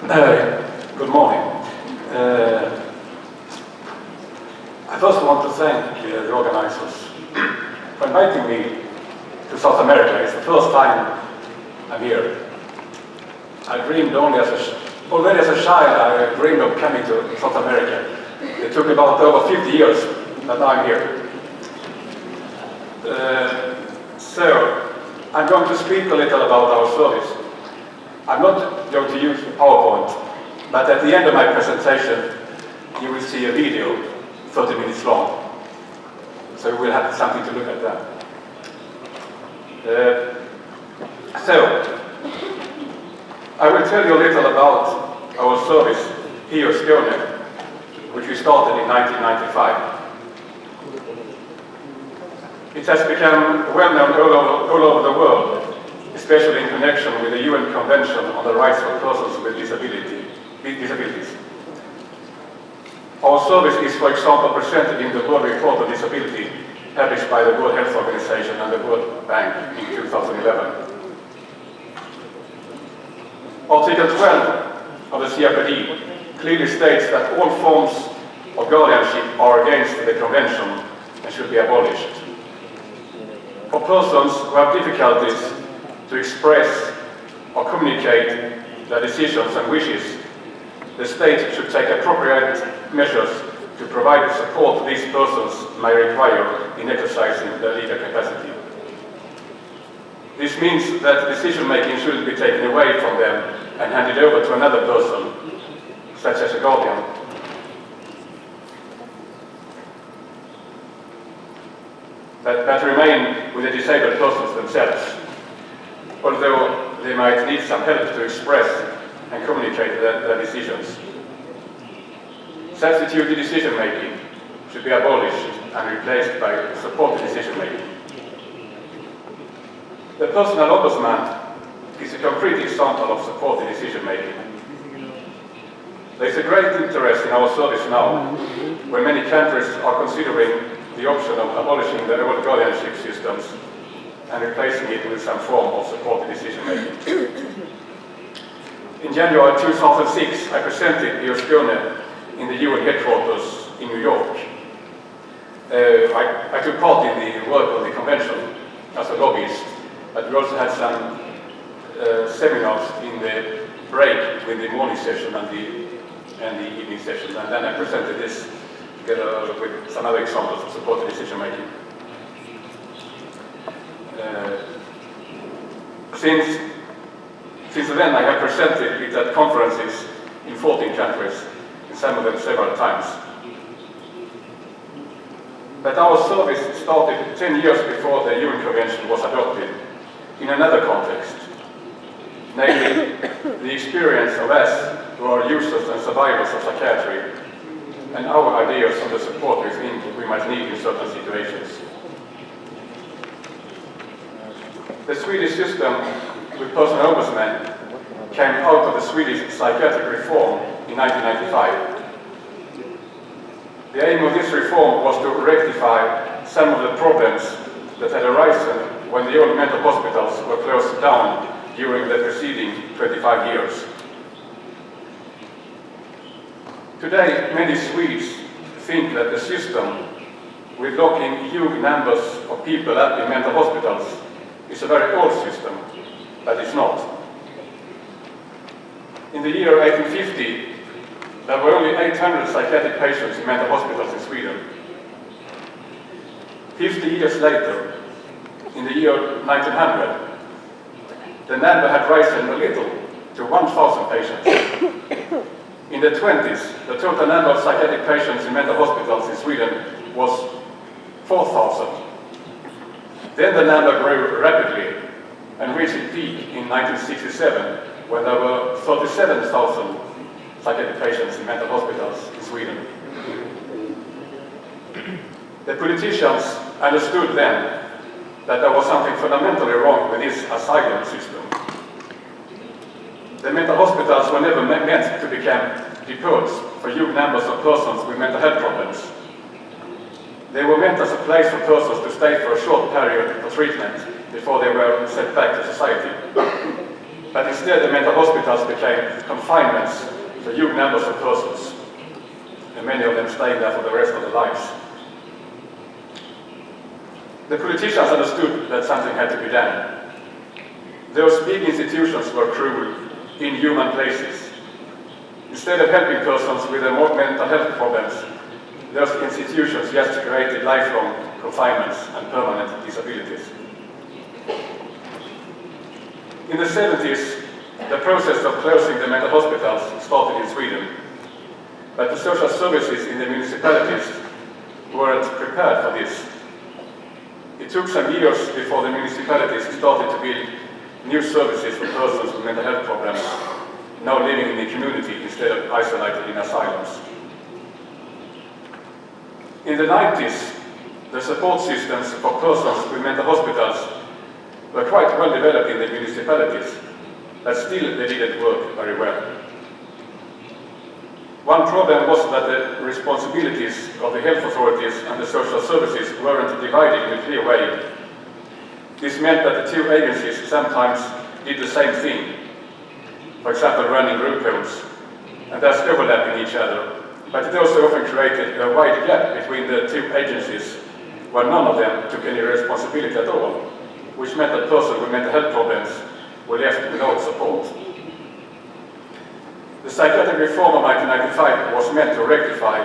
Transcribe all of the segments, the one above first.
Good morning. I first want to thank the organizers for inviting me to South America. It's the first time I'm here. I dreamed already as a child, I dreamed of coming to South America. It took about over 50 years, but now I'm here. So, I'm going to speak a little about our service. I'm not going to use PowerPoint, but at the end of my presentation, you will see a video, 30 minutes long. So you will have something to look at that. So, I will tell you a little about our service here in Skåne, which we started in 1995. It has become well known all over the world, especially in connection with the UN Convention on the Rights of Persons with Disabilities. Our service is, for example, presented in the World Report on Disability, published by the World Health Organization and the World Bank in 2011. Article 12 of the CRPD clearly states that all forms of guardianship are against the Convention and should be abolished. For persons who have difficulties to express or communicate their decisions and wishes, the state should take appropriate measures to provide the support these persons may require in exercising their legal capacity. This means that decision-making shouldn't be taken away from them and handed over to another person, such as a guardian. But remain with the disabled persons themselves, although they might need some help to express and communicate their decisions. Substituted decision-making should be abolished and replaced by supported decision-making. The personal ombudsman is a concrete example of supported decision-making. There is a great interest in our service now, when many countries are considering the option of abolishing the old guardianship systems and replacing it with some form of supported decision-making. In January 2006, I presented here in Skåne in the UN headquarters in New York. I took part in the work of the convention as a lobbyist, but we also had some seminars in the break with the morning session and the evening session, and then I presented this together with some other examples of supported decision-making. Since then, I have presented it at conferences in 14 countries, in some of them several times. But our service started 10 years before the UN Convention was adopted, in another context, namely the experience of us who are users and survivors of psychiatry, and our ideas on the support we think we might need in certain situations. The Swedish system with personal ombudsman came out of the Swedish psychiatric reform in 1995. The aim of this reform was to rectify some of the problems that had arisen when the old mental hospitals were closed down during the preceding 25 years. Today, many Swedes think that the system with locking huge numbers of people up in mental hospitals is a very old system, but it's not. In the year 1850, there were only 800 psychiatric patients in mental hospitals in Sweden. 50 years later, in the year 1900, the number had risen a little to 1,000 patients. In the 20s, the total number of psychiatric patients in mental hospitals in Sweden was 4,000. Then the number grew rapidly and reached its peak in 1967, when there were 37,000 psychiatric patients in mental hospitals in Sweden. The politicians understood then that there was something fundamentally wrong with this asylum system. The mental hospitals were never meant to become depots for huge numbers of persons with mental health problems. They were meant as a place for persons to stay for a short period for treatment before they were sent back to society. but instead the mental hospitals became confinements for huge numbers of persons, and many of them staying there for the rest of their lives. The politicians understood that something had to be done. Those big institutions were cruel, inhuman places. Instead of helping persons with their mental health problems, those institutions just created lifelong confinements and permanent disabilities. In the 70s, the process of closing the mental hospitals started in Sweden, but the social services in the municipalities weren't prepared for this. It took some years before the municipalities started to build new services for persons with mental health problems, now living in the community instead of isolated in asylums. In the 90s, the support systems for persons with mental hospitals were quite well developed in the municipalities, but still they didn't work very well. One problem was that the responsibilities of the health authorities and the social services weren't divided in a clear way. This meant that the two agencies sometimes did the same thing, for example running group homes, and thus overlapping each other. But it also often created a wide gap between the two agencies, where none of them took any responsibility at all, which meant that persons with mental health problems were left without support. The psychiatric reform of 1995 was meant to rectify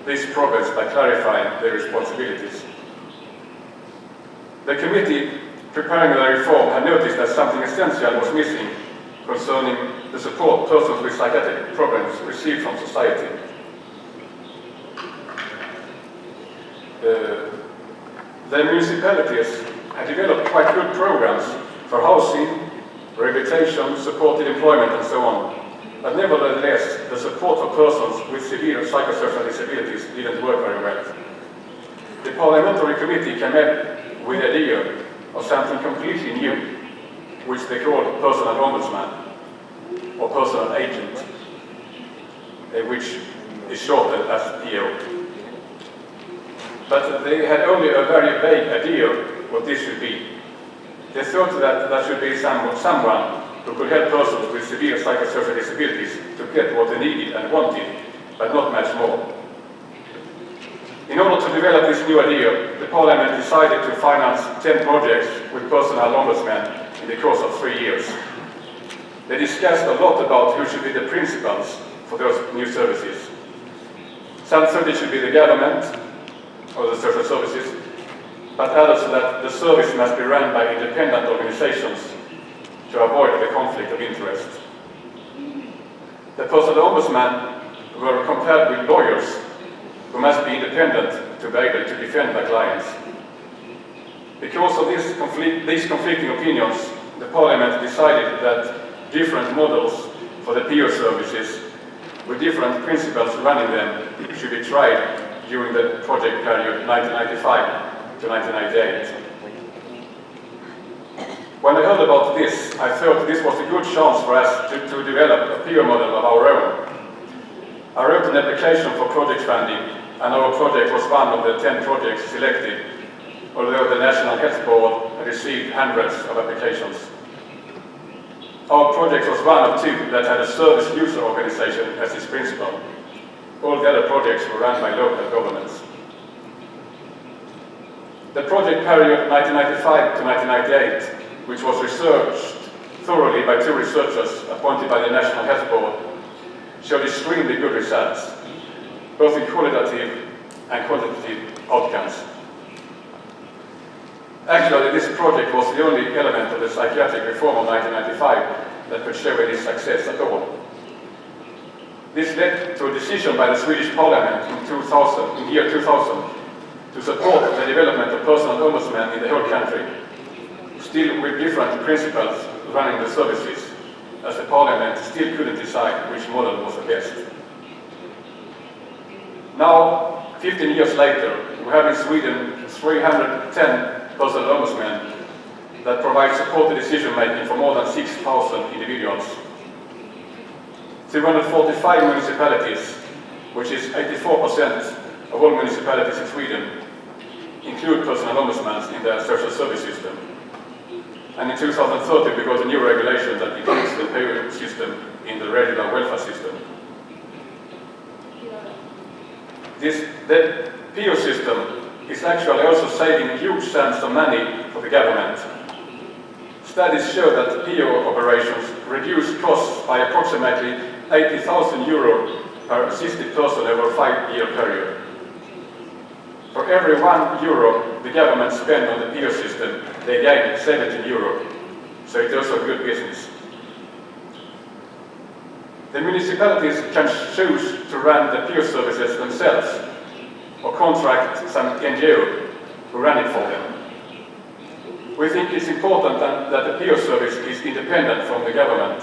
these problems by clarifying their responsibilities. The committee preparing the reform had noticed that something essential was missing concerning the support persons with psychiatric problems received from society. The municipalities had developed quite good programs for housing, rehabilitation, supported employment and so on. But nevertheless, the support for persons with severe psychosocial disabilities didn't work very well. The parliamentary committee came up with the idea of something completely new, which they called personal ombudsman, or personal agent, which is shortened as PO. But they had only a very vague idea what this should be. They thought that there should be someone who could help persons with severe psychosocial disabilities to get what they needed and wanted, but not much more. In order to develop this new idea, the Parliament decided to finance 10 projects with personal ombudsmen in the course of 3 years. They discussed a lot about who should be the principals for those new services. Some thought it should be the government or the social services, but others that the service must be run by independent organizations to avoid the conflict of interest. The personal ombudsman were compared with lawyers who must be independent to be able to defend their clients. Because of these conflicting opinions, the Parliament decided that different models for the PO services with different principals running them should be tried during the project period 1995 to 1998. When I heard about this, I thought this was a good chance for us to develop a PO model of our own. I wrote an application for project funding, and our project was one of the 10 projects selected, although the National Health Board received hundreds of applications. Our project was one of 2 that had a service user organization as its principal. All the other projects were run by local governments. The project period 1995 to 1998, which was researched thoroughly by 2 researchers appointed by the National Health Board, showed extremely good results, both in qualitative and quantitative outcomes. Actually, this project was the only element of the psychiatric reform of 1995 that could show any success at all. This led to a decision by the Swedish Parliament in the year 2000 to support the development of personal ombudsmen in the whole country, still with different principals running the services, as the Parliament still couldn't decide which model was the best. Now, 15 years later, we have in Sweden 310 personal ombudsmen that provide supported decision-making for more than 6,000 individuals. 245 municipalities, which is 84% of all municipalities in Sweden, include personal ombudsmen in their social service system. And in 2030 we got a new regulation that includes the PO system in the regular welfare system. The PO system is actually also saving huge sums of money for the government. Studies show that PO operations reduce costs by approximately 80,000 euro per assisted person over a 5-year period. For every €1 the government spend on the PO system, they gain 17 euro. So it's also good business. The municipalities can choose to run the PO services themselves or contract some NGO who run it for them. We think it's important that the PO service is independent from the government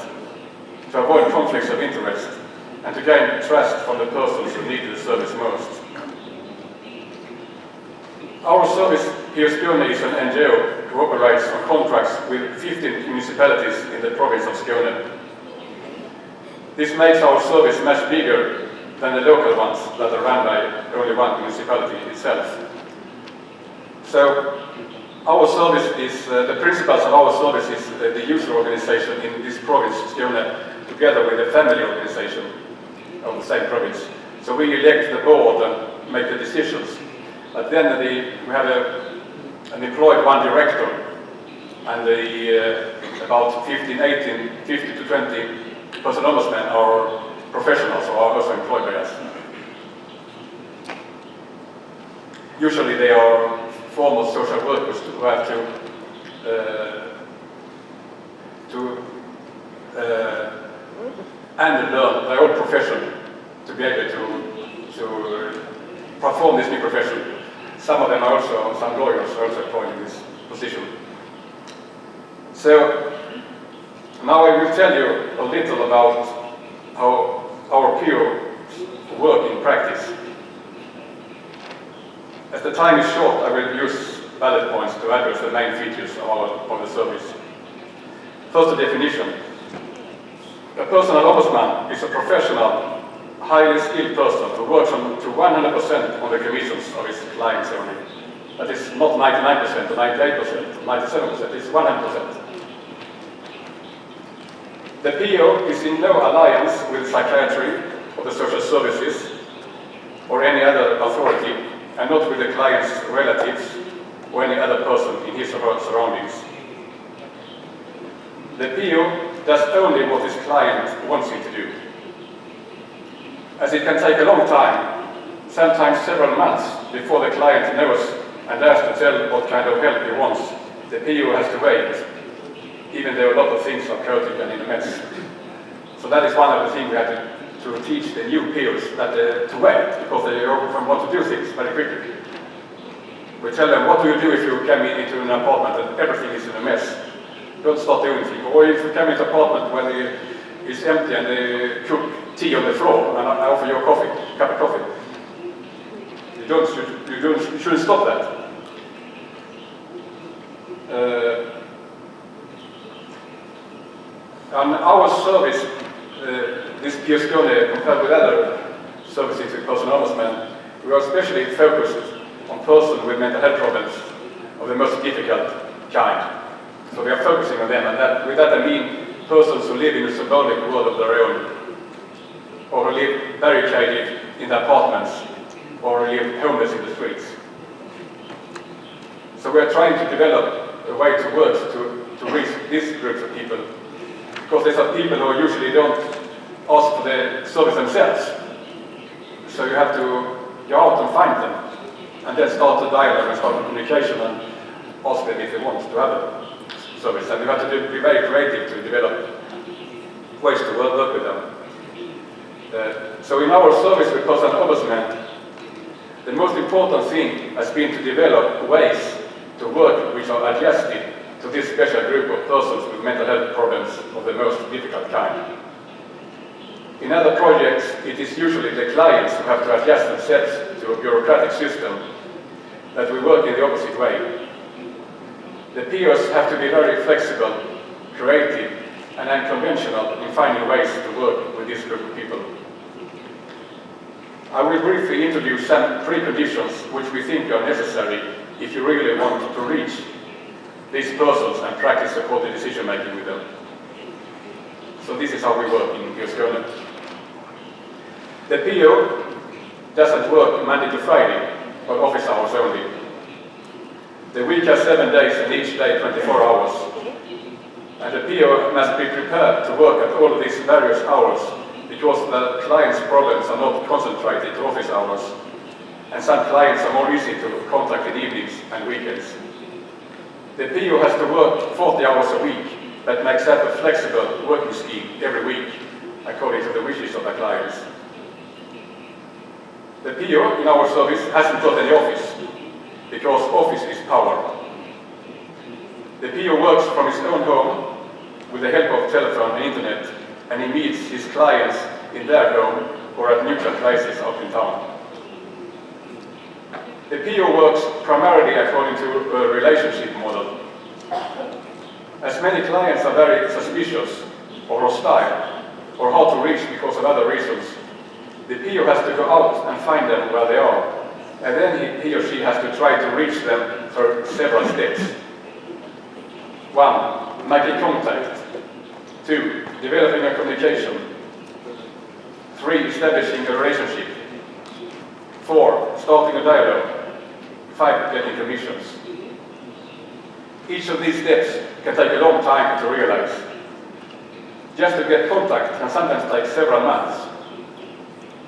to avoid conflicts of interest and to gain trust from the persons who need the service most. Our service, PO Skåne, is an NGO who operates on contracts with 15 municipalities in the province of Skåne. This makes our service much bigger than the local ones that are run by only one municipality itself. So our service is, the principles of our service is the user organization in this province, Skåne, together with the family organization of the same province. So we elect the board and make the decisions. But then we have an employed one director, and about 15, 18, 50 to 20 personnel ombudsmen are professionals who are also employed by us. Usually they are former social workers who have to and learn their own profession to be able to perform this new profession. Some of them are also, some lawyers are also employed in this position. So now I will tell you a little about how our PO work in practice. As the time is short, I will use bullet points to address the main features of the service. First, the definition. A personal ombudsman is a professional, highly skilled person who works to 100% on the commissions of his clients only. That is not 99% or 98%, 97%, it's 100%. The PO is in no alliance with psychiatry or the social services or any other authority, and not with the client's relatives or any other person in his or her surroundings. The PO does only what his client wants him to do. As it can take a long time, sometimes several months, before the client knows and dares to tell what kind of help he wants, the PO has to wait, even though a lot of things are chaotic and in a mess. So that is one of the things we have to teach the new POs, that to wait, because they often want to do things very quickly. We tell them, what do you do if you come into an apartment and everything is in a mess? Don't start doing anything. Or if you come into an apartment when it's empty and they cook tea on the floor and I offer you a cup of coffee. You shouldn't stop that. And our service, this PO Skåne, compared with other services with personal ombudsmen, we are especially focused on persons with mental health problems of the most difficult kind. So we are focusing on them, and with that I mean persons who live in a symbolic world of their own, or who live barricaded in their apartments, or who live homeless in the streets. So we are trying to develop a way to work to reach these groups of people, because these are people who usually don't ask for the service themselves. So you have to go out and find them, and then start a dialogue and start a communication and ask them if they want to have a service. And you have to be very creative to develop ways to work with them. So in our service with personal ombudsmen, the most important thing has been to develop ways to work which are adjusted to this special group of persons with mental health problems of the most difficult kind. In other projects, it is usually the clients who have to adjust themselves to a bureaucratic system, that we work in the opposite way. The POs have to be very flexible, creative, and unconventional in finding ways to work with this group of people. I will briefly introduce some preconditions which we think are necessary if you really want to reach these persons and practice supported decision making with them. So this is how we work in Jesperson. The PO doesn't work Monday to Friday, but office hours only. The week has 7 days and each day 24 hours. And the PO must be prepared to work at all of these various hours because the client's problems are not concentrated to office hours. And some clients are more easy to contact in evenings and weekends. The PO has to work 40 hours a week, but makes up a flexible working scheme every week, according to the wishes of the clients. The PO in our service hasn't got any office, because office is power. The PO works from his own home with the help of telephone and internet, and he meets his clients in their home or at neutral places out in town. The PO works primarily according to a relationship model. As many clients are very suspicious or hostile or hard to reach because of other reasons, the PO has to go out and find them where they are, and then he or she has to try to reach them through several steps. 1. Making contact. 2. Developing a communication. 3. Establishing a relationship. 4. Starting a dialogue. 5. Getting permissions. Each of these steps can take a long time to realize. Just to get contact can sometimes take several months.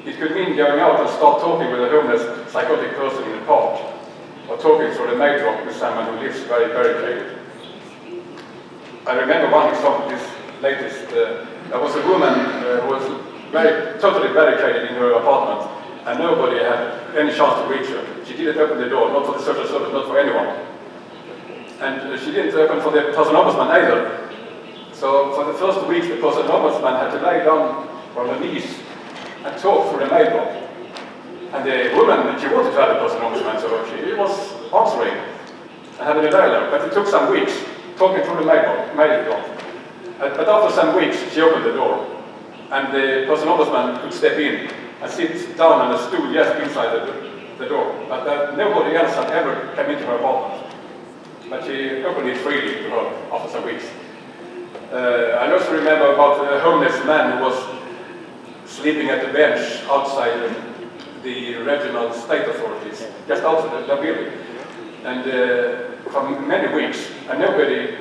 It could mean going out and start talking with a homeless psychotic person in the park, or talking through the mailbox with someone who lives very barricaded. I remember one example, this latest. There was a woman who was totally barricaded in her apartment, and nobody had any chance to reach her. She didn't open the door, not for the social service, not for anyone. And she didn't open for the person ombudsman either. So for the first weeks, the person ombudsman had to lie down on her knees and talk through the mailbox. And the woman, she wanted to have a person ombudsman, so she was answering and having a dialogue. But it took some weeks, talking through the mailbox. But after some weeks, she opened the door, and the person ombudsman could step in and sit down on a stool just inside the door. But nobody else had ever come into her apartment. But she opened it freely to her after some weeks. I also remember about a homeless man who was sleeping at the bench outside the regional state authorities, just outside the building. And for many weeks, and nobody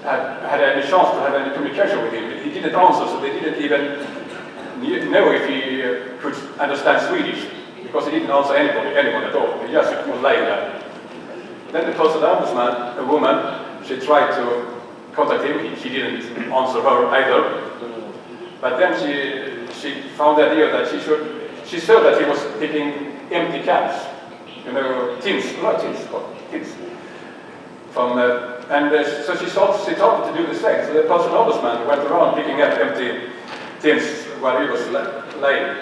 had any chance to have any communication with him. He didn't answer, so they didn't even know if he could understand Swedish, because he didn't answer anyone at all. He just was lying there. Then the person ombudsman, a woman, she tried to contact him. He didn't answer her either. But then she found the idea that she saw that he was picking empty cans, tins. So she started to do the same. So the person ombudsman went around picking up empty tins while he was laying.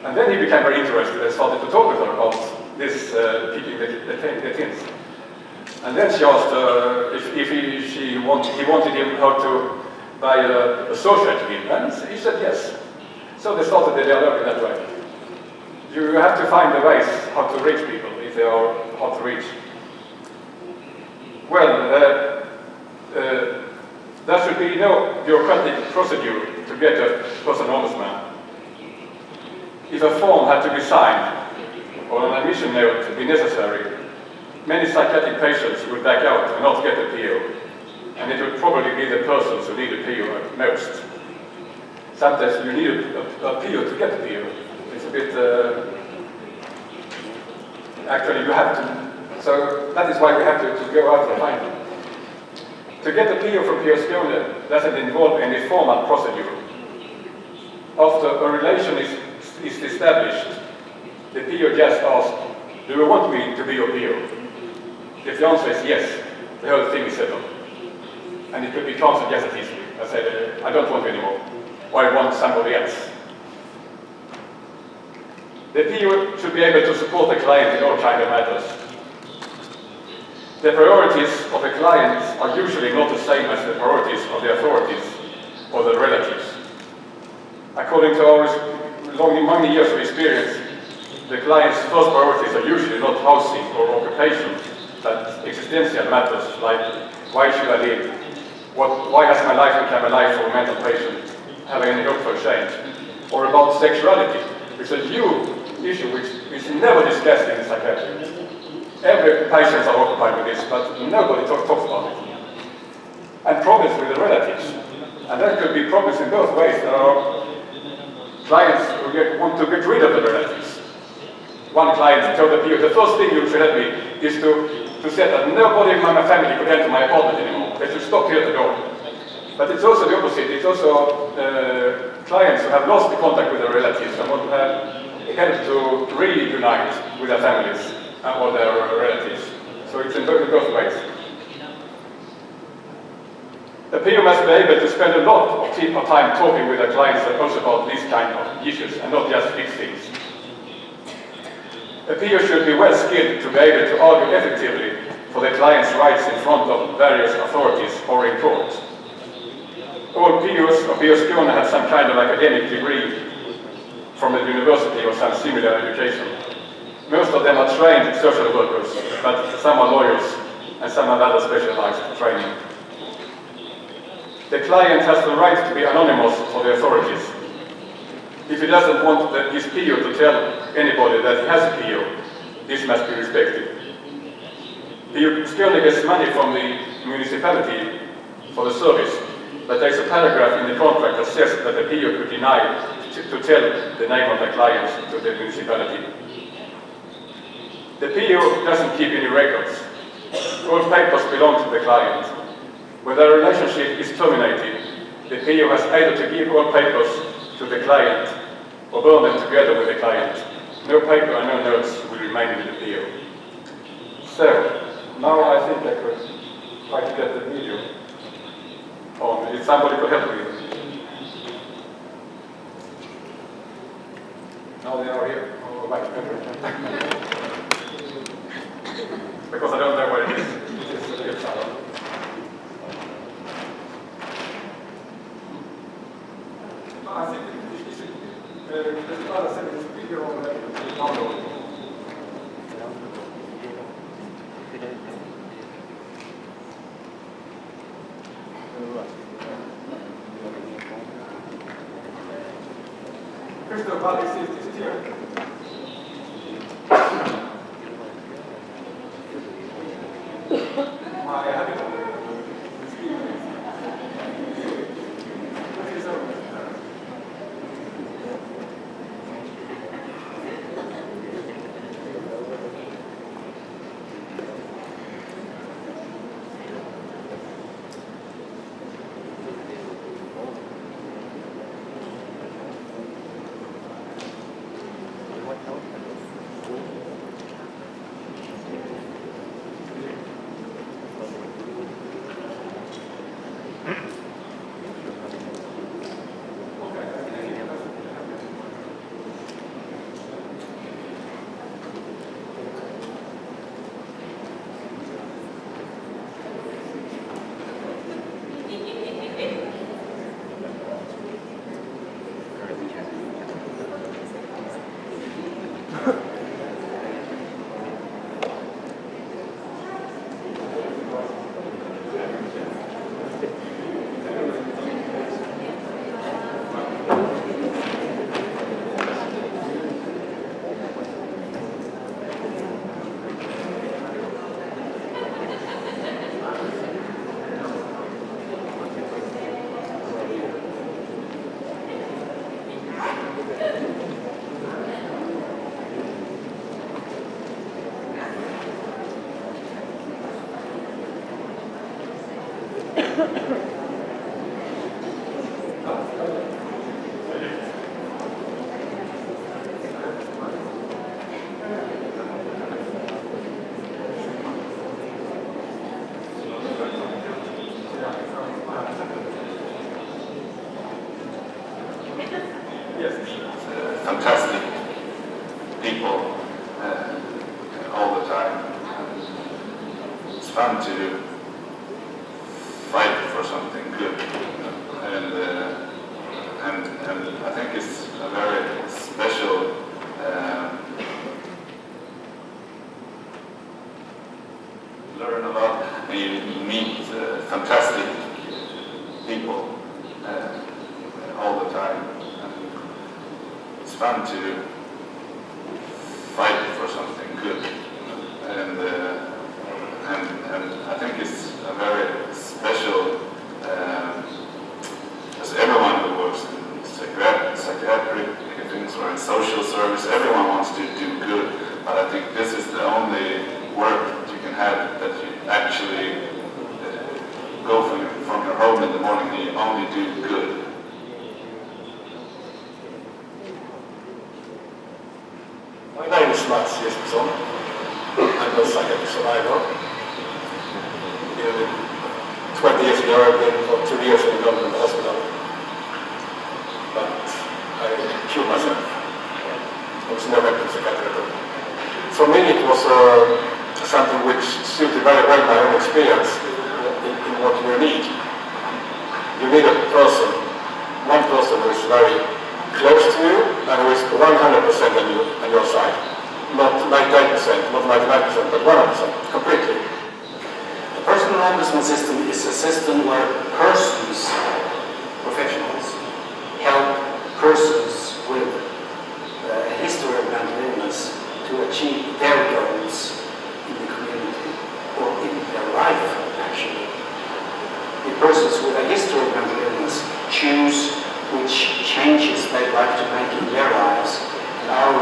And then he became very interested and started to talk with her about this picking the tins. And then she asked if he wanted her to buy a social him, and he said yes. So they started the dialogue in that way. You have to find the ways how to reach people if they are hard to reach. Well, there should be no bureaucratic procedure to get a person ombudsman. If a form had to be signed or an admission note to be necessary, many psychiatric patients would back out and not get a PO, and it would probably be the persons who need a PO at most. Sometimes you need a PO to get a PO. It's a bit, actually you have to, so that is why we have to go out and find them. To get a PO from Jesperson doesn't involve any formal procedure. After a relation is established, the PO just asks, do you want me to be your PO? If the answer is yes, the whole thing is settled. And it could be cancelled just as easily. I said, I don't want you anymore, or I want somebody else. The PO should be able to support the client in all kind of matters. The priorities of the clients are usually not the same as the priorities of the authorities or the relatives. According to our many years of experience, the client's first priorities are usually not housing or occupation, but existential matters like why should I live? Why has my life become a life for a mental patient? Have I any hope for change? Or about sexuality, which is a huge issue which is never discussed in psychiatry. Every patient are occupied with this, but nobody talks about it. And problems with the relatives. And that could be problems in both ways. There are clients who want to get rid of the relatives. One client told the PO, the first thing you should help me is to say that nobody in my family could enter my apartment anymore. They should stop here at the door. But it's also the opposite. It's also clients who have lost the contact with their relatives and want to have help to reunite with their families or their relatives. So it's in both ways. The PO must be able to spend a lot of time talking with their clients also about these kind of issues and not just fix things. A PO should be well skilled to be able to argue effectively for the client's rights in front of various authorities or in court. All POs or POs going to have some kind of academic degree from a university or some similar education. Most of them are trained social workers, but some are lawyers and some have other specialized training. The client has the right to be anonymous for the authorities. If he doesn't want his PO to tell anybody that he has a PO, this must be respected. PO still gets money from the municipality for the service, but there's a paragraph in the contract that says that the PO could deny to tell the name of the client to the municipality. The PO doesn't keep any records. All papers belong to the client. When their relationship is terminated, the PO has either to give all papers to the client or burn them together with the client. No paper and no notes will remain with the PO. So, now I think I could try to get the video on. If somebody could help me. Now they are here. Oh, right. Because I don't know where it is. It is a bit sour. I think there's bara sätta en video om det. Crystal Valley is here. I have it. Fantastic people all the time. It's fun to fight for something good, and I think it's a very special learning. you meet fantastic people all the time. And it's fun to fight for something good. And I think it's a very special, as everyone who works in psychiatric things or in social service, everyone wants to do good, but I think this is the only work that you can have that you actually go from your home in the morning and you only do good. My name is Jesperson. I'm a psychiatric survivor. 20 years ago, I've been for 2 years in the government hospital. But I killed myself. I was never a psychiatrist. For me, it was something which suited very well my own experience in what you need. You need a person, one person who is very close to you and who is 100% on your side. Not 98%, not 99%, but 100%, completely. The personal ombudsman system is a system where persons, professionals, help persons with a history of mental illness to achieve their goals in the community or in their life, actually. The persons with a history of mental illness choose which changes they'd like to make in their lives, and our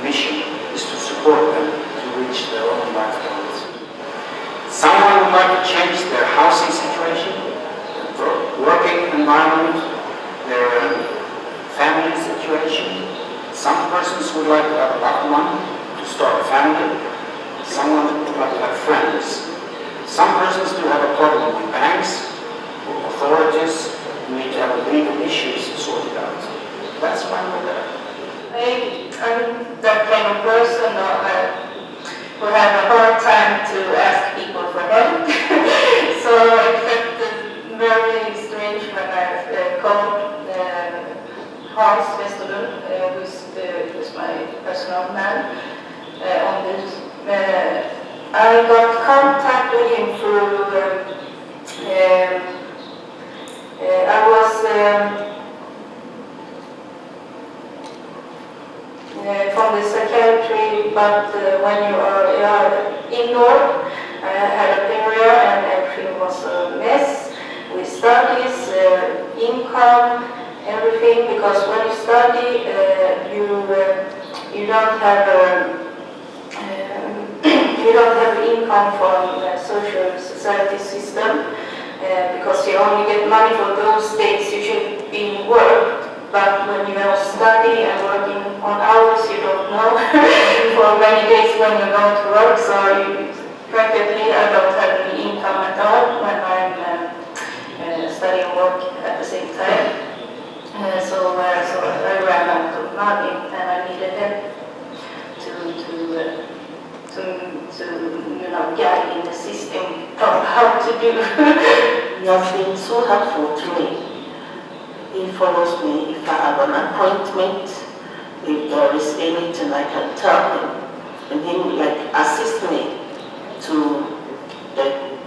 mission is to support them to reach their own life goals. Someone would like to change their housing situation, their working environment, their family situation. Some persons would like to have a loved one, to start a family. Someone would like to have friends. Some persons do have a problem with banks or authorities who need to have legal issues sorted out. That's why we're there. I'm that kind of person who have a hard time to ask people for help. So I felt very strange when I called Hans Jesperson, who's my personal man, on this. I got contact with him through, I was from the psychiatry, but when you are in North, I had a period and everything was a mess with studies, income, everything, because when you study, you don't have you don't have income from the social society system, because you only get money for those days you should be in work. But when you are studying and working on hours, you don't know for many days when you go to work. So practically I don't have any income at all when I'm studying and work at the same time. So I ran out of money and I needed help to guide in the system of how to do. You have been so helpful to me. He follows me if I have an appointment, if there is anything I can tell him, and he will assist me to the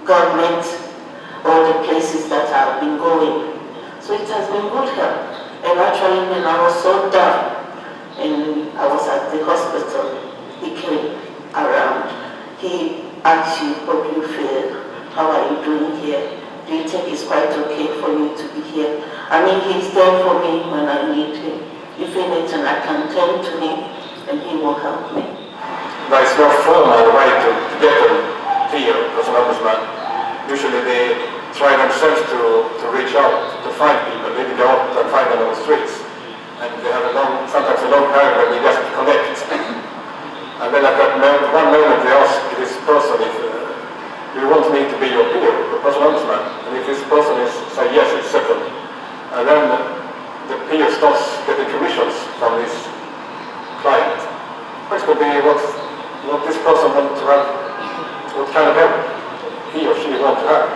government or the places that I've been going. So it has been good help. And actually when I was so down and I was at the hospital, he came around. He asked you, how do you feel? How are you doing here? Do you think it's quite okay for you to be here? I mean, he's there for me when I need him. If anything, I can turn to him and he will help me. There is no formal way to get them here as an ombudsman. Usually they try themselves to reach out, to find people. They go out and find them on the streets. And they have sometimes a long period when they just connect. And then at that one moment they ask this person if you want me to be your peer, the personal ombudsman. And if this person say yes, it's settled. And then the peer starts getting commissions from this client. Which could be what this person wants to have, what kind of help he or she wants to have.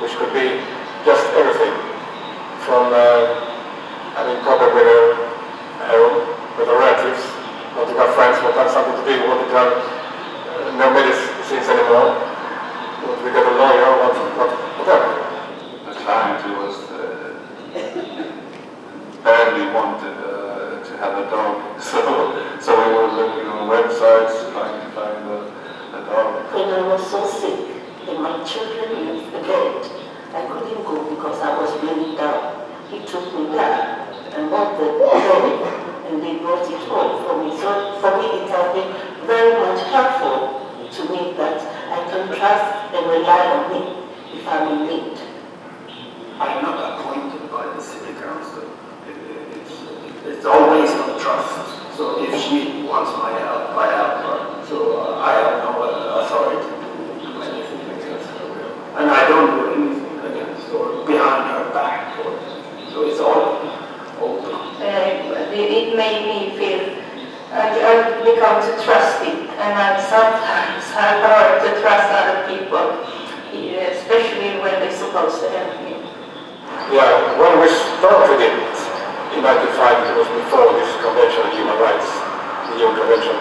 Which could be just everything. From having problem with the relatives, want to have friends, want to have something to do, want to have no medicines anymore. was so sick, and my children were dead. I couldn't go because I was really down. He took me there and bought the baby, and they brought it home for me. So for me, it has been very much helpful to me that I can trust and rely on me if I'm in need. I'm not appointed by the city council. It's always on trust. So if she wants my help, I help her. So I have no authority to do anything against her will. And I don't do anything against or behind her back. So it's all open. It made me feel, I've become too trusting, and I sometimes have hard to trust other people, especially when they're supposed to help me. Yeah, when we started it in 1995, it was before this Convention on Human Rights, the UN Convention.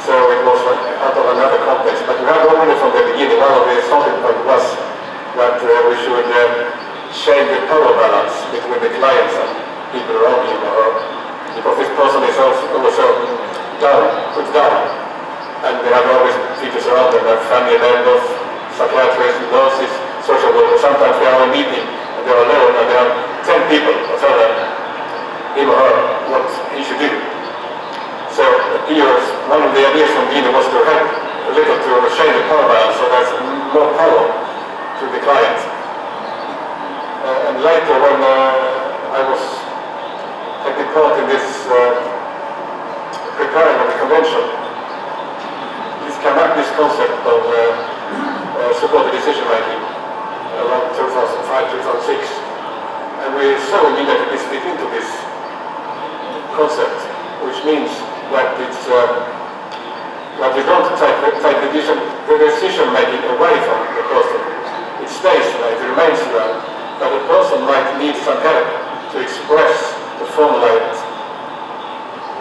So it was out of another context, but we had already from the beginning, one of the starting point was that we should change the power balance between the clients and people around him or her, because this person is also down, put down, and they have always people around them, like family members, psychiatrists, nurses, social workers. Sometimes they are in a meeting and they are alone and there are 10 people who tell them, him or her, what he should do. So one of the ideas from Dina was to help a little to change the power balance so there's more power to the client. And later when I was taking part in this preparing of the convention, this came up this concept of supported decision making around 2005-2006, and we saw immediately this fit into this concept, which means that it's that we don't take the decision making away from the person. It stays there, it remains there, but the person might need some help to express, to formulate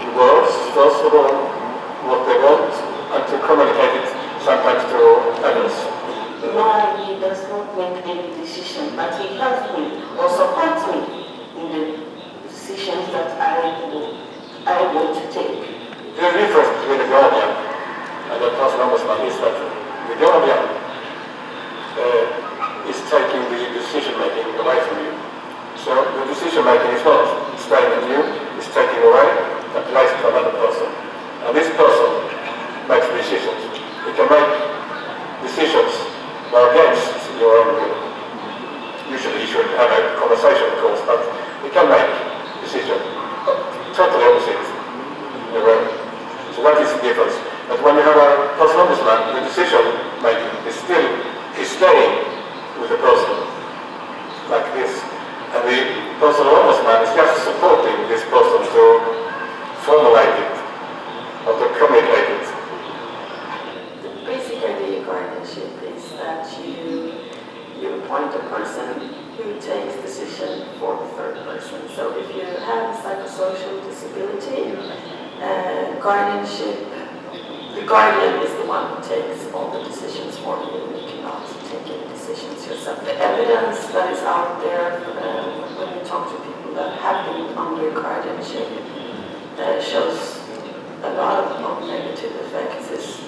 in words, first of all, what they want, and to communicate it sometimes to others. No, he does not make any decision, but he helps me or supports me in the decisions that I want to take. The difference between the guardian and the personal ombudsman is that the guardian is taking the decision making away from you. So the decision making is not staying in you, it's taking away and placing it on another person. And this person makes decisions. He can make decisions against your own will. Usually you should have a conversation, of course, but he can make decisions totally opposite in a way. So that is the difference. But when you have a personal ombudsman, the decision making is staying with the person, like this. And the personal ombudsman is just supporting this person to formulate it, or to communicate it. The basic idea of guardianship is that you appoint a person who takes decision for the third person. So if you have a psychosocial disability, guardianship, the guardian is the one who takes all the decisions for you. You cannot take any decisions yourself. The evidence that is out there when you talk to people that have been under guardianship shows a lot of negative effects. Is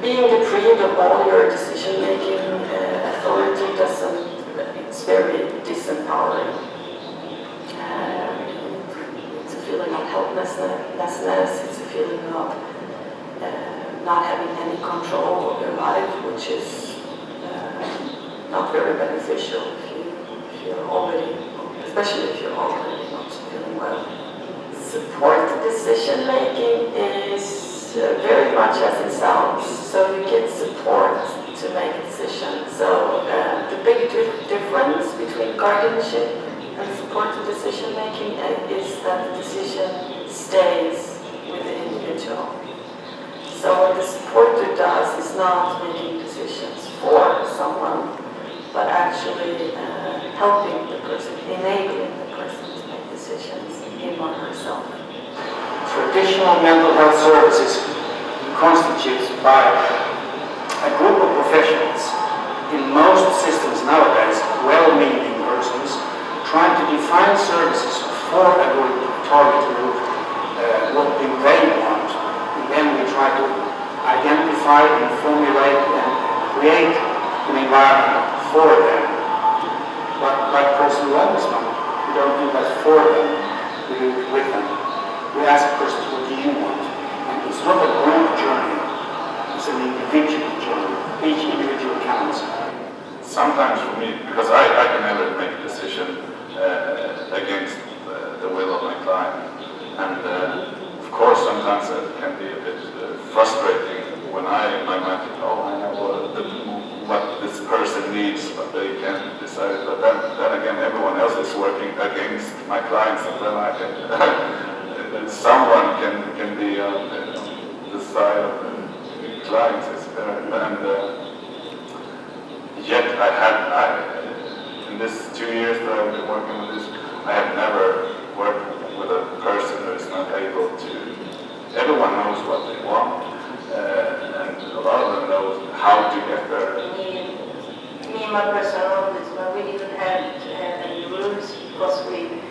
being deprived of all your decision-making authority it's very disempowering. It's a feeling of helplessness, it's a feeling of not having any control of your life, which is not very beneficial if you're already, especially if you're already not feeling well. Support decision-making is very much as it sounds, so you get support to make decisions. So the big difference between guardianship and supported decision-making is that the decision stays with the individual. So what the supporter does is not making decisions for someone, but actually helping the person, enabling the person to make decisions, him or herself. Traditional mental health services constitutes by a group of professionals, in most systems nowadays, well-meaning persons, trying to define services for a group, target group, what they want, and then we try to identify and formulate and create an environment for them. But like personal ombudsman, we don't do that for them, we do it with them. We ask persons, what do you want? And it's not a group journey, it's an individual journey. Each individual counts. Sometimes for me, because I can never make a decision against the will of my client. And of course, sometimes it can be a bit frustrating when I think, oh, I know what this person needs, but they can't decide. But then again, everyone else is working against my clients, and then I can, someone can be on the side of the clients. And yet in this 2 years that I've been working with this, I have never worked with a person who is not able to, everyone knows what they want, and a lot of them know how to get there. Me and my personal ombudsman, we didn't have any rules because we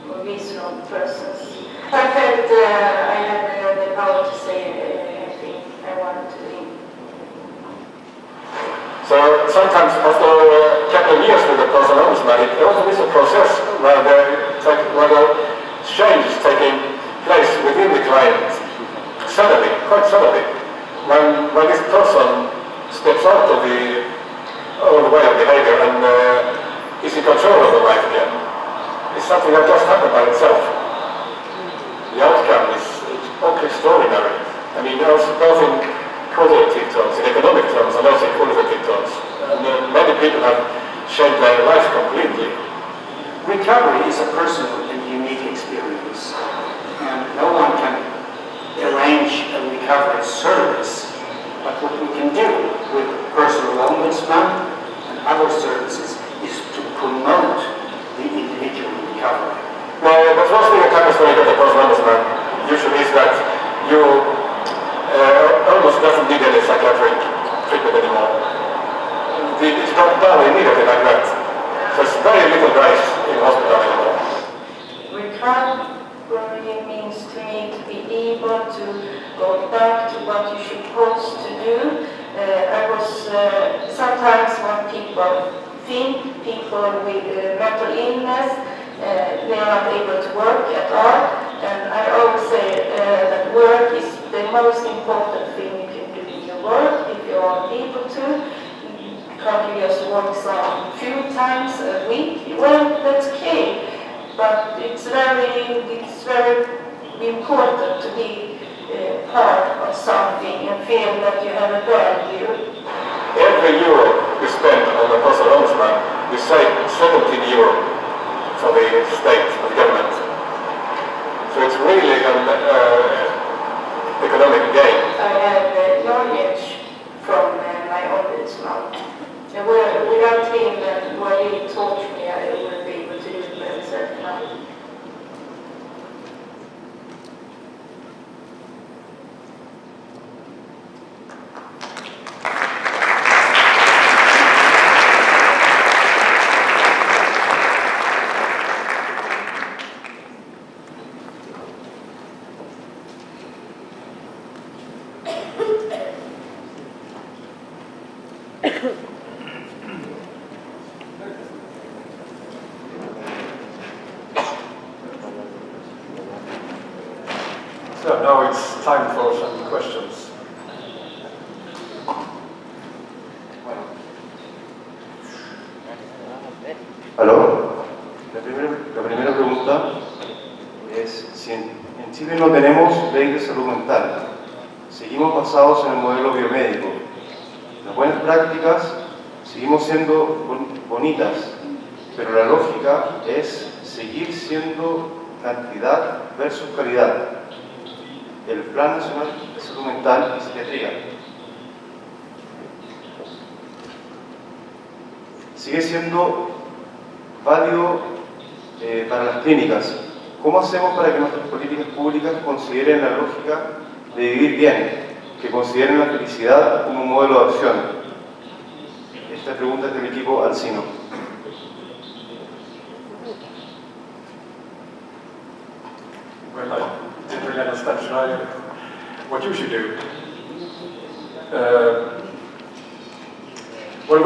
were reasonable persons. I felt I had the power to say anything I wanted to. So sometimes after a couple of years with the personal ombudsman, it often is a process where change is taking place within the client. Suddenly, quite suddenly, when this person steps out of the old way of behavior and is in control of the life again, it's something that just happened by itself. The outcome is extraordinary. I mean, both in qualitative terms, in economic terms, and also in qualitative terms. And many people have changed their lives completely. Recovery is a personal and unique experience, and no one can arrange a recovery service. But what we can do with personal ombudsman and other services is to promote the individual recovery. The first thing that happens when you get a personal ombudsman usually is that you almost doesn't need any psychiatric treatment anymore. It's not done immediately like that. So it's very little guys in hospital anymore. Recovery means to me to be able to go back to what you're supposed to do. I was sometimes when people think people with mental illness, they are not able to work at all. And I always say that work is the most important thing you can do in your work if you are able to. Can't you just work some few times a week? Well, that's okay, but it's very important to be part of something and feel that you have a value. Every euro we spend on the personal ombudsman, we save 17 euro for the state, for the government. So it's really an economic gain. I have knowledge from my ombudsman. Without him and what he taught me, I wouldn't be able to do it by myself now. So now it's time for some questions. ¿Aló? La primera pregunta es si en Chile no tenemos ley de salud mental. Seguimos basados en el modelo biomédico. Las buenas prácticas seguimos siendo bonitas, pero la lógica es seguir siendo cantidad versus calidad. El Plan Nacional de Salud Mental y Psiquiatría sigue siendo válido para las clínicas. ¿Cómo hacemos para que nuestras políticas públicas consideren la lógica de vivir bien, que consideren la felicidad como un modelo de acción? Esta pregunta es del equipo Alcino. Well, I didn't really understand what you should do. well,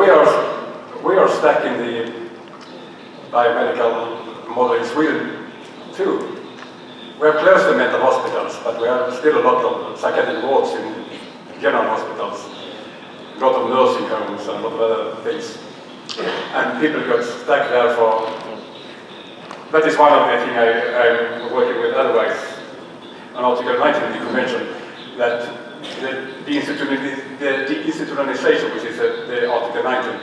we are stuck in the biomedical model in Sweden too. We have closed the mental hospitals, but we have still a lot of psychiatric wards in general hospitals, a lot of nursing homes and a lot of other things. And people got stuck there for, that is one of the things I'm working with. Otherwise, on Article 19 of the Convention, that the institutionalization, which is the Article 19,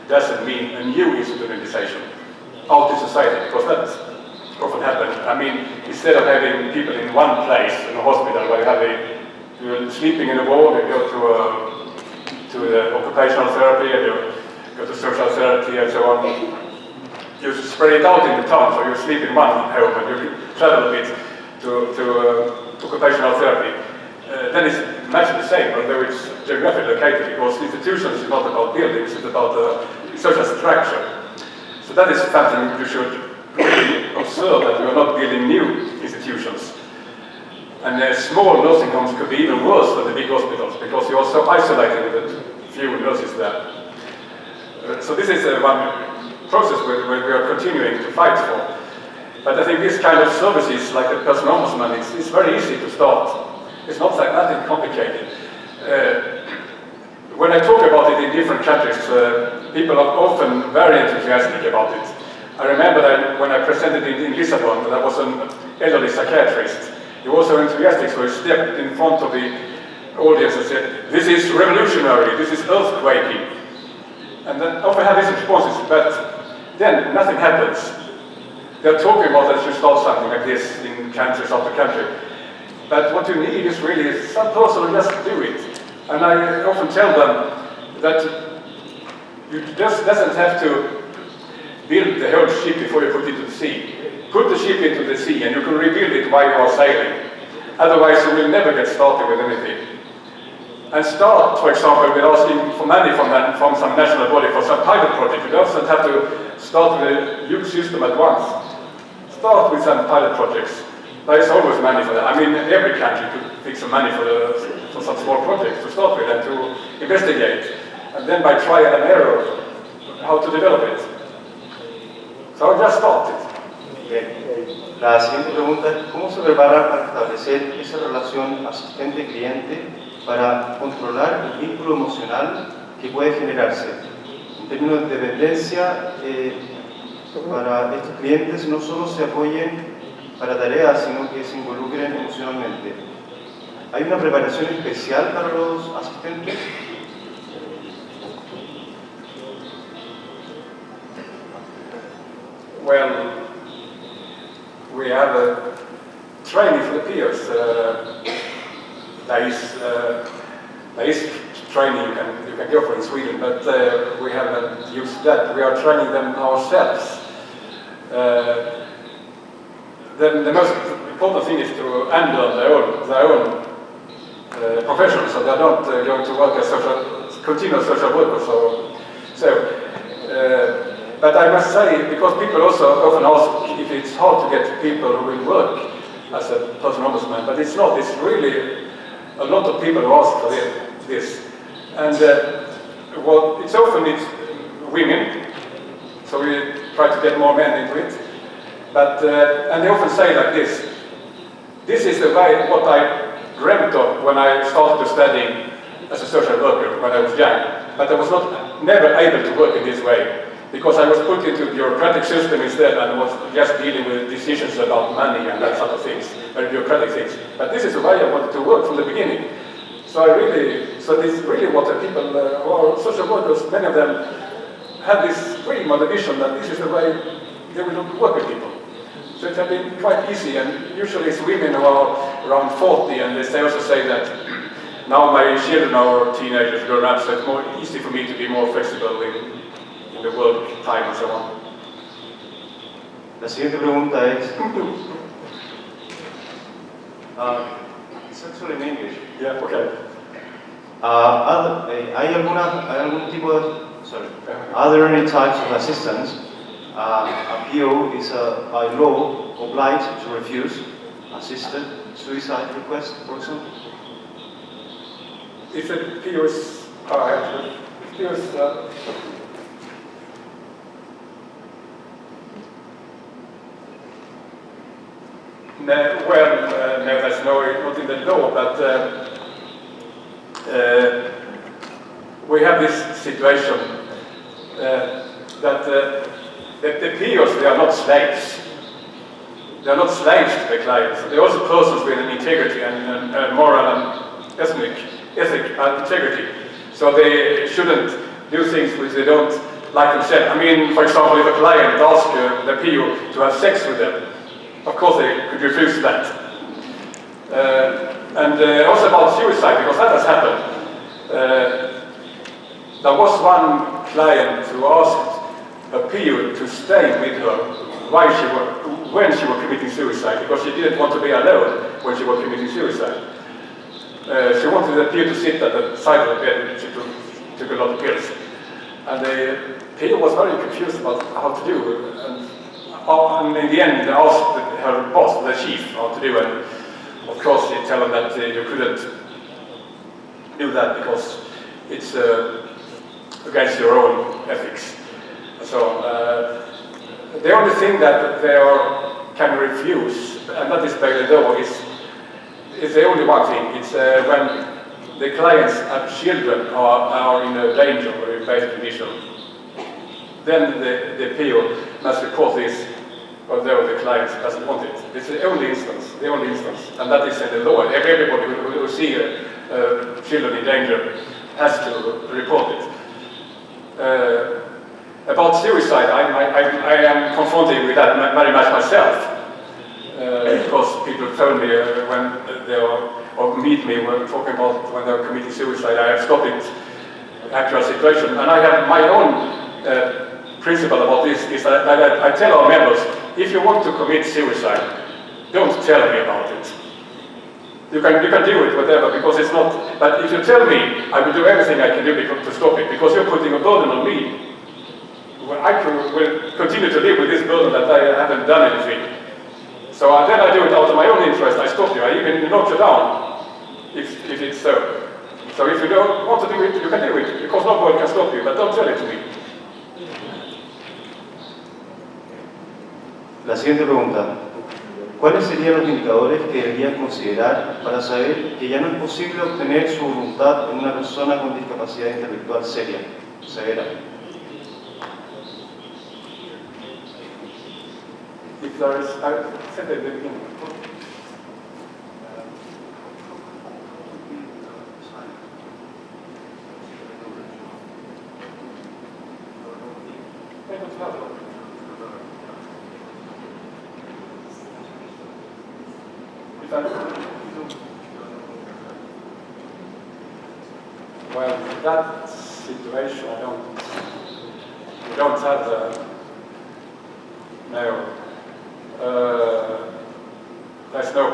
doesn't mean a new institutionalization out in society, because that's often happens. I mean, instead of having people in one place in a hospital where you're sleeping in a ward, you go to the occupational therapy, and you go to social therapy and so on. You spread it out in the town, so you sleep in one home and you travel a bit to occupational therapy. Then it's much the same, although it's geographically located, because institutions is not about buildings, it's about social structure. So that is something you should really observe, that we are not building new institutions. And small nursing homes could be even worse than the big hospitals, because you are so isolated with few nurses there. So this is one process where we are continuing to fight for. But I think this kind of services, like the personal ombudsman, it's very easy to start. It's not like nothing complicated. When I talk about it in different countries, people are often very enthusiastic about it. I remember that when I presented it in Lisbon, there was an elderly psychiatrist. He was so enthusiastic, so he stepped in front of the audience and said, "This is revolutionary, this is earthquaking." And then often have these responses, but then nothing happens. They're talking about that you start something like this in countries after country. But what you need is really some person who just do it. And I often tell them that you just doesn't have to build the whole ship before you put it to the sea. Put the ship into the sea and you can rebuild it while you are sailing. Otherwise you will never get started with anything. And start, for example, with asking for money from some national body for some pilot project. You don't have to start with a huge system at once. Start with some pilot projects. There is always money for that. I mean, every country could fix some money for some small projects to start with and to investigate. And then by trial and error, how to develop it. So I just started. Bien. La siguiente pregunta es, ¿cómo se prepara para establecer esa relación asistente-cliente para controlar el vínculo emocional que puede generarse? En términos de dependencia, para estos clientes no solo se apoyen para tareas, sino que se involucren emocionalmente. ¿Hay una preparación especial para los asistentes? Well, we have a training for the peers. There is training you can go for in Sweden, but we haven't used that. We are training them ourselves. The most important thing is to unlearn their own profession, so they're not going to work as continuous social workers. But I must say, because people also often ask if it's hard to get people who will work as a personal ombudsman, but it's not. It's really a lot of people who ask for this. And well, it's women, so we try to get more men into it. But, and they often say like this is the way what I dreamt of when I started studying as a social worker when I was young. But I was never able to work in this way, because I was put into the bureaucratic system instead and was just dealing with decisions about money and that sort of things, very bureaucratic things. But this is the way I wanted to work from the beginning. So this is really what the people who are social workers, many of them have this dream or the vision that this is the way they will work with people. So it has been quite easy, and usually it's women who are around 40, and they also say that now my children are teenagers grown up, so it's more easy for me to be more flexible in the work time and so on. La siguiente pregunta es, it's actually in English. Yeah, okay. ¿Hay algún tipo de, are there any types of assistance a PO is by law obliged to refuse assisted suicide request, for example? if the PO is, no, that's not in the law, but we have this situation that the POs, they are not slaves. They are not slaves to the clients. They are also persons with an integrity and moral and ethic and integrity. So they shouldn't do things which they don't like themselves. I mean, for example, if a client asks the PO to have sex with them, of course they could refuse that. And also about suicide, because that has happened. There was one client who asked a PO to stay with her when she was committing suicide, because she didn't want to be alone when she was committing suicide. She wanted the PO to sit at the side of the bed, and she took a lot of pills. And the PO was very confused about how to do, and in the end asked her boss, the chief, how to do, and of course he told him that you couldn't do that because it's against your own ethics. So the only thing that they can refuse, and that is by the law, is the only one thing. It's when the clients and children are in a danger or in bad condition. Then the PO must report this, although the client doesn't want it. It's the only instance, and that is in the law. Everybody who see children in danger has to report it. About suicide, I am confronted with that very much myself, because people told me when they or meet me when talking about when they're committing suicide, I have stopped it, actual situation, and I have my own principle about this is that I tell our members, if you want to commit suicide, don't tell me about it. You can do it, whatever, because it's not. But if you tell me, I will do everything I can do to stop it, because you're putting a burden on me. I will continue to live with this burden that I haven't done anything. So then I do it out of my own interest. I stop you. I even knock you down, if it's so. So if you don't want to do it, you can do it, because nobody can stop you. But don't tell it to me. La siguiente pregunta. ¿Cuáles serían los indicadores que deberían considerar para saber que ya no es posible obtener su voluntad en una persona con discapacidad intelectual severa? If there is, I said at the beginning. Well, in that situation, we don't have the, no. There's no,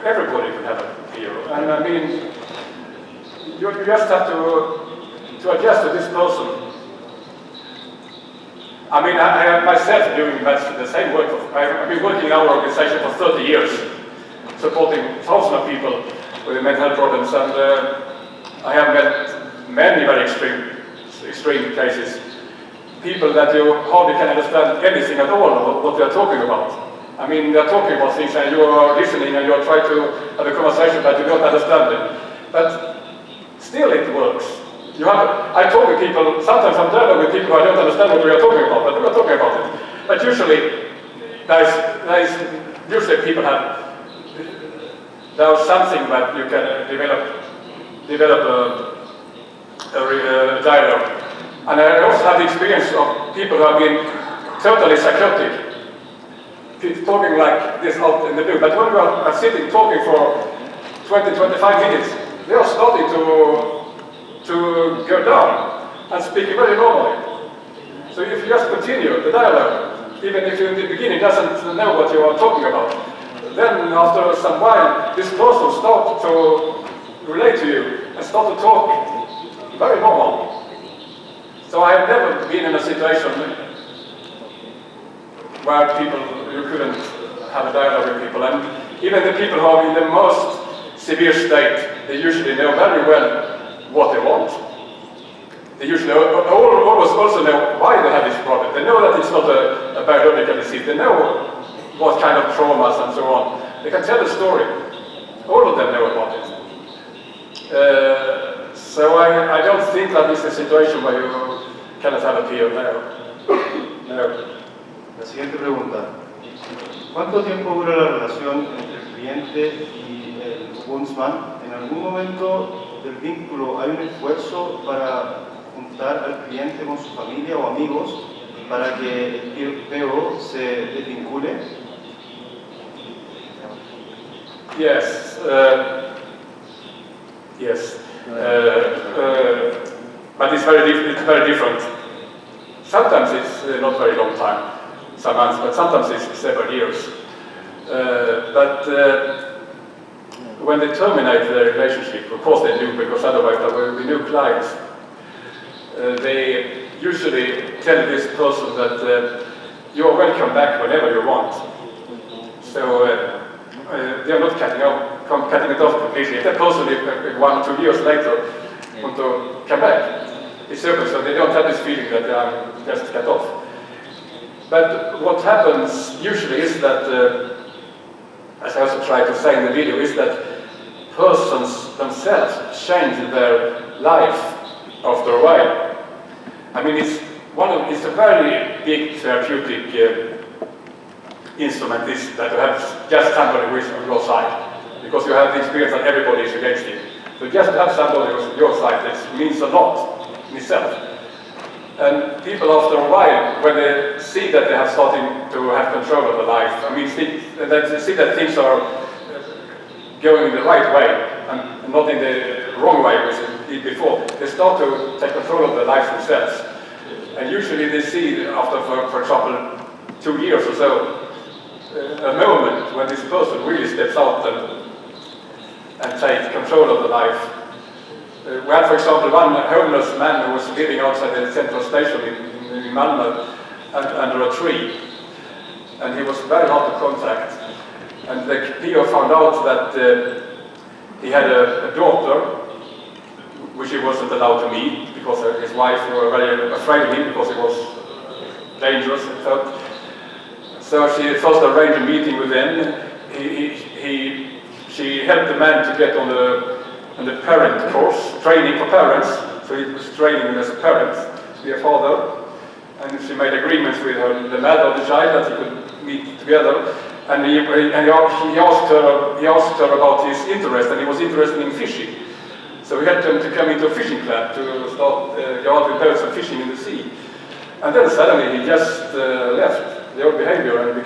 everybody can have a fear. And I mean, you just have to adjust to this person. I mean, I am myself doing the same work. I've been working in our organization for 30 years, supporting thousands of people with mental health problems, and I have met many very extreme cases. People that you hardly can understand anything at all what they are talking about. I mean, they're talking about things and you are listening and you are trying to have a conversation, but you don't understand it. But still it works. I talk with people, sometimes I'm dialogue with people who I don't understand what we are talking about, but we are talking about it. But usually, usually people there's something that you can develop a dialogue. And I also have the experience of people who have been totally psychotic, talking like this out in the blue. But when we are sitting talking for 20-25 minutes, they are starting to go down and speaking very normally. So if you just continue the dialogue, even if you in the beginning doesn't know what you are talking about, then after some while, this person starts to relate to you and start to talk very normal. So I have never been in a situation where you couldn't have a dialogue with people. And even the people who are in the most severe state, they usually know very well what they want. They usually always also know why they have this problem. They know that it's not a biological disease. They know what kind of traumas and so on. They can tell a story. All of them know about it. So I don't think that it's a situation where you cannot have a peer. No. La siguiente pregunta. ¿Cuánto tiempo dura la relación entre el cliente y el ombudsman? ¿En algún momento del vínculo hay un esfuerzo para juntar al cliente con su familia o amigos para que el PO se desvincule? Yes. Yes. But it's very different. Sometimes it's not very long time, some months, but sometimes it's several years. But when they terminate the relationship, of course they do, because otherwise there will be new clients. They usually tell this person that you're welcome back whenever you want. So they are not cutting it off completely. If that person, if 1 or 2 years later, want to come back, it's open, so they don't have this feeling that they are just cut off. But what happens usually is that, as I also tried to say in the video, is that persons themselves change their life after a while. I mean, it's a very big therapeutic instrument is that you have just somebody who is on your side, because you have the experience that everybody is against you. So just to have somebody who's on your side, that means a lot in itself. And people after a while, when they see that they have starting to have control of their life, I mean, they see that things are going in the right way and not in the wrong way as they did before, they start to take control of their lives themselves. And usually they see after, for example, 2 years or so, a moment when this person really steps out and takes control of the life. We had, for example, one homeless man who was living outside the central station in Malmö under a tree. And he was very hard to contact. And the PO found out that he had a daughter, which he wasn't allowed to meet because his wife were very afraid of him because he was dangerous, he felt. So she first arranged a meeting with them. She helped the man to get on the parent course, training for parents. So he was training him as a parent, to be a father. And she made agreements with the mother of the child that he could meet together. And he asked her about his interest, and he was interested in fishing. So we had to come into a fishing club to start go out with boats and fishing in the sea. And then suddenly he just left the old behavior and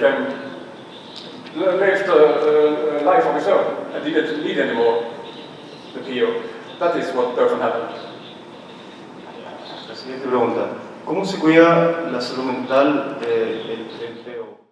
lived a life of his own and didn't need anymore the PO. That is what often happened. La siguiente pregunta. ¿Cómo se cuida la salud mental del PO?